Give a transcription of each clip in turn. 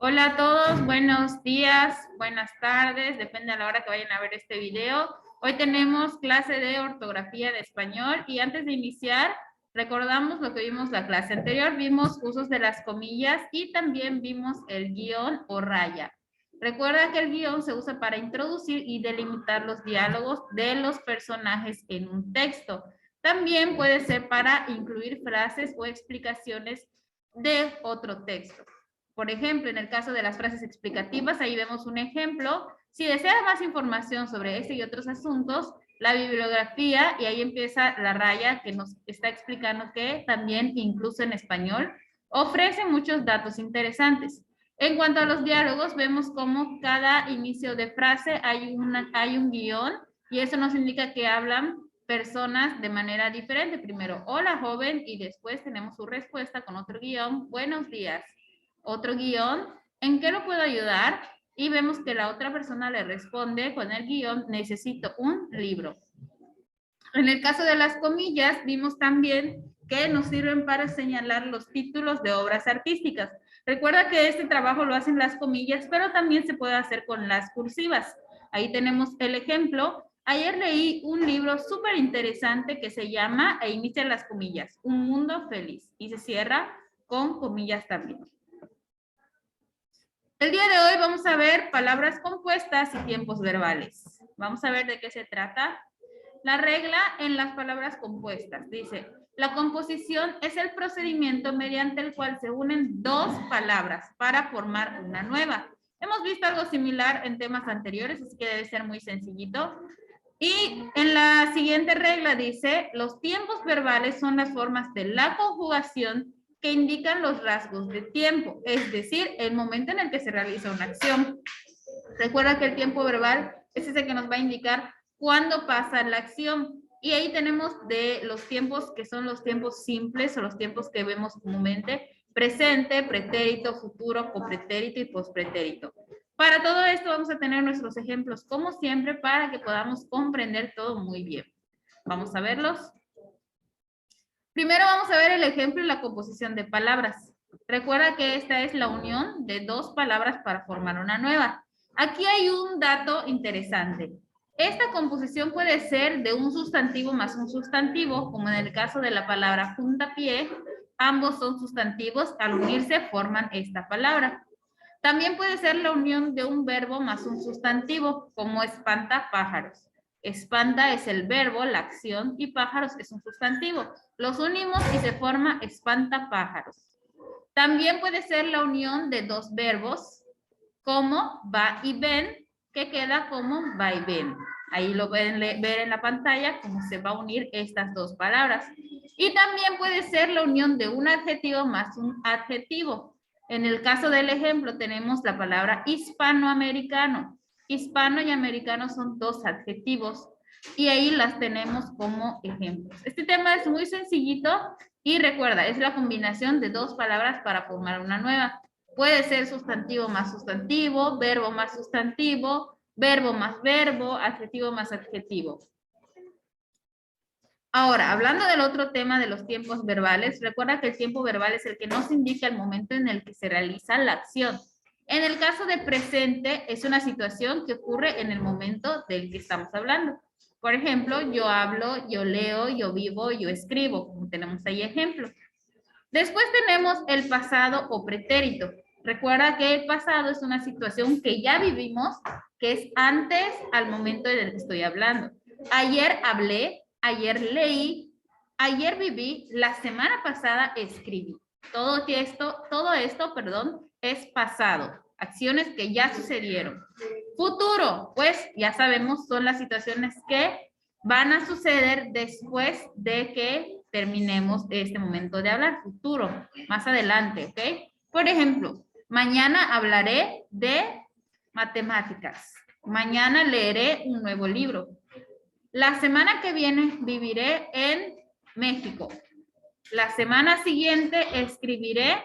Hola a todos, buenos días, buenas tardes, depende a la hora que vayan a ver este video. Hoy tenemos clase de ortografía de español y antes de iniciar, recordamos lo que vimos la clase anterior, vimos usos de las comillas y también vimos el guión o raya. Recuerda que el guión se usa para introducir y delimitar los diálogos de los personajes en un texto. También puede ser para incluir frases o explicaciones de otro texto. Por ejemplo, en el caso de las frases explicativas, ahí vemos un ejemplo. Si deseas más información sobre este y otros asuntos, la bibliografía, y ahí empieza la raya que nos está explicando que también, incluso en español, ofrece muchos datos interesantes. En cuanto a los diálogos, vemos como cada inicio de frase hay un guión, y eso nos indica que hablan personas de manera diferente. Primero, hola joven, y después tenemos su respuesta con otro guión, buenos días. Otro guión, ¿en qué lo puedo ayudar? Y vemos que la otra persona le responde con el guión, necesito un libro. En el caso de las comillas, vimos también que nos sirven para señalar los títulos de obras artísticas. Recuerda que este trabajo lo hacen las comillas, pero también se puede hacer con las cursivas. Ahí tenemos el ejemplo. Ayer leí un libro súper interesante que se llama, e inicia las comillas, Un mundo feliz, y se cierra con comillas también. El día de hoy vamos a ver palabras compuestas y tiempos verbales. Vamos a ver de qué se trata. La regla en las palabras compuestas dice, la composición es el procedimiento mediante el cual se unen dos palabras para formar una nueva. Hemos visto algo similar en temas anteriores, así que debe ser muy sencillito. Y en la siguiente regla dice, los tiempos verbales son las formas de la conjugación que indican los rasgos de tiempo, es decir, el momento en el que se realiza una acción. Recuerda que el tiempo verbal es ese que nos va a indicar cuándo pasa la acción. Y ahí tenemos de los tiempos que son los tiempos simples o los tiempos que vemos comúnmente, presente, pretérito, futuro, copretérito y pospretérito. Para todo esto vamos a tener nuestros ejemplos como siempre para que podamos comprender todo muy bien. Vamos a verlos. Primero vamos a ver el ejemplo y la composición de palabras. Recuerda que esta es la unión de dos palabras para formar una nueva. Aquí hay un dato interesante. Esta composición puede ser de un sustantivo más un sustantivo, como en el caso de la palabra puntapié. Ambos son sustantivos, al unirse forman esta palabra. También puede ser la unión de un verbo más un sustantivo, como espantapájaros. Espanta es el verbo, la acción, y pájaros es un sustantivo. Los unimos y se forma espantapájaros. También puede ser la unión de dos verbos, como va y ven, que queda como va y ven. Ahí lo pueden ver en la pantalla cómo se va a unir estas dos palabras. Y también puede ser la unión de un adjetivo más un adjetivo. En el caso del ejemplo tenemos la palabra hispanoamericano. Hispano y americano son dos adjetivos y ahí las tenemos como ejemplos. Este tema es muy sencillito y recuerda, es la combinación de dos palabras para formar una nueva. Puede ser sustantivo más sustantivo, verbo más sustantivo, verbo más verbo, adjetivo más adjetivo. Ahora, hablando del otro tema de los tiempos verbales, recuerda que el tiempo verbal es el que nos indica el momento en el que se realiza la acción. En el caso de presente, es una situación que ocurre en el momento del que estamos hablando. Por ejemplo, yo hablo, yo leo, yo vivo, yo escribo, como tenemos ahí ejemplos. Después tenemos el pasado o pretérito. Recuerda que el pasado es una situación que ya vivimos, que es antes al momento en el que estoy hablando. Ayer hablé, ayer leí, ayer viví, la semana pasada escribí. Todo esto, es pasado. Acciones que ya sucedieron. Futuro, pues ya sabemos, son las situaciones que van a suceder después de que terminemos este momento de hablar. Futuro, más adelante, ¿ok? Por ejemplo, mañana hablaré de matemáticas. Mañana leeré un nuevo libro. La semana que viene viviré en México. La semana siguiente escribiré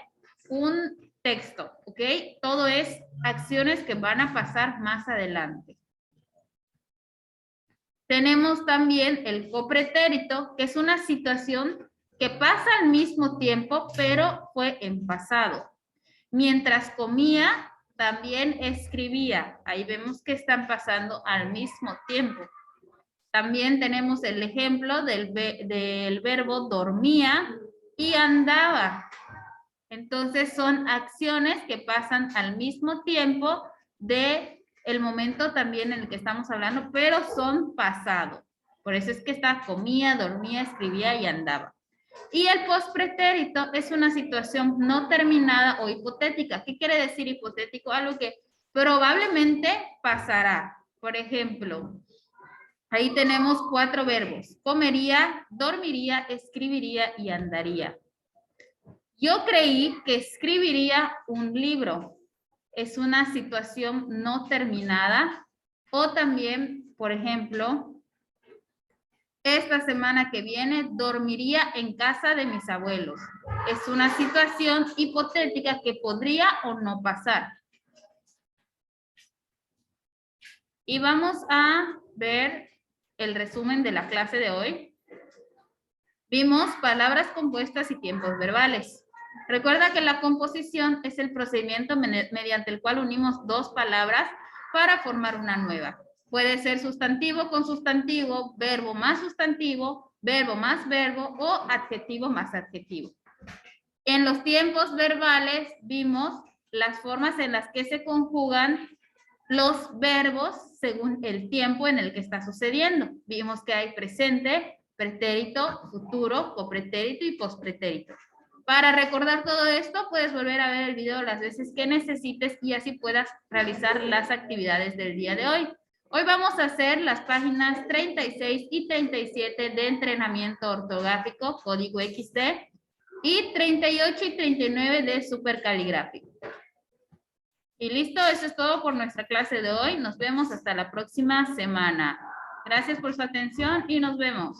un texto, ¿ok? Todo es acciones que van a pasar más adelante. Tenemos también el copretérito, que es una situación que pasa al mismo tiempo, pero fue en pasado. Mientras comía, también escribía. Ahí vemos que están pasando al mismo tiempo. También tenemos el ejemplo del verbo dormía y andaba. Entonces son acciones que pasan al mismo tiempo de el momento también en el que estamos hablando, pero son pasado. Por eso es que está comía, dormía, escribía y andaba. Y el postpretérito es una situación no terminada o hipotética. ¿Qué quiere decir hipotético? Algo que probablemente pasará. Por ejemplo, ahí tenemos 4 verbos. Comería, dormiría, escribiría y andaría. Yo creí que escribiría un libro. Es una situación no terminada. O también, por ejemplo, esta semana que viene dormiría en casa de mis abuelos. Es una situación hipotética que podría o no pasar. Y vamos a ver el resumen de la clase de hoy. Vimos palabras compuestas y tiempos verbales. Recuerda que la composición es el procedimiento mediante el cual unimos 2 palabras para formar una nueva. Puede ser sustantivo con sustantivo, verbo más sustantivo, verbo más verbo o adjetivo más adjetivo. En los tiempos verbales vimos las formas en las que se conjugan los verbos según el tiempo en el que está sucediendo. Vimos que hay presente, pretérito, futuro, copretérito y pospretérito. Para recordar todo esto, puedes volver a ver el video las veces que necesites y así puedas realizar las actividades del día de hoy. Hoy vamos a hacer las páginas 36 y 37 de entrenamiento ortográfico, código XD, y 38 y 39 de supercaligráfico. Y listo, eso es todo por nuestra clase de hoy. Nos vemos hasta la próxima semana. Gracias por su atención y nos vemos.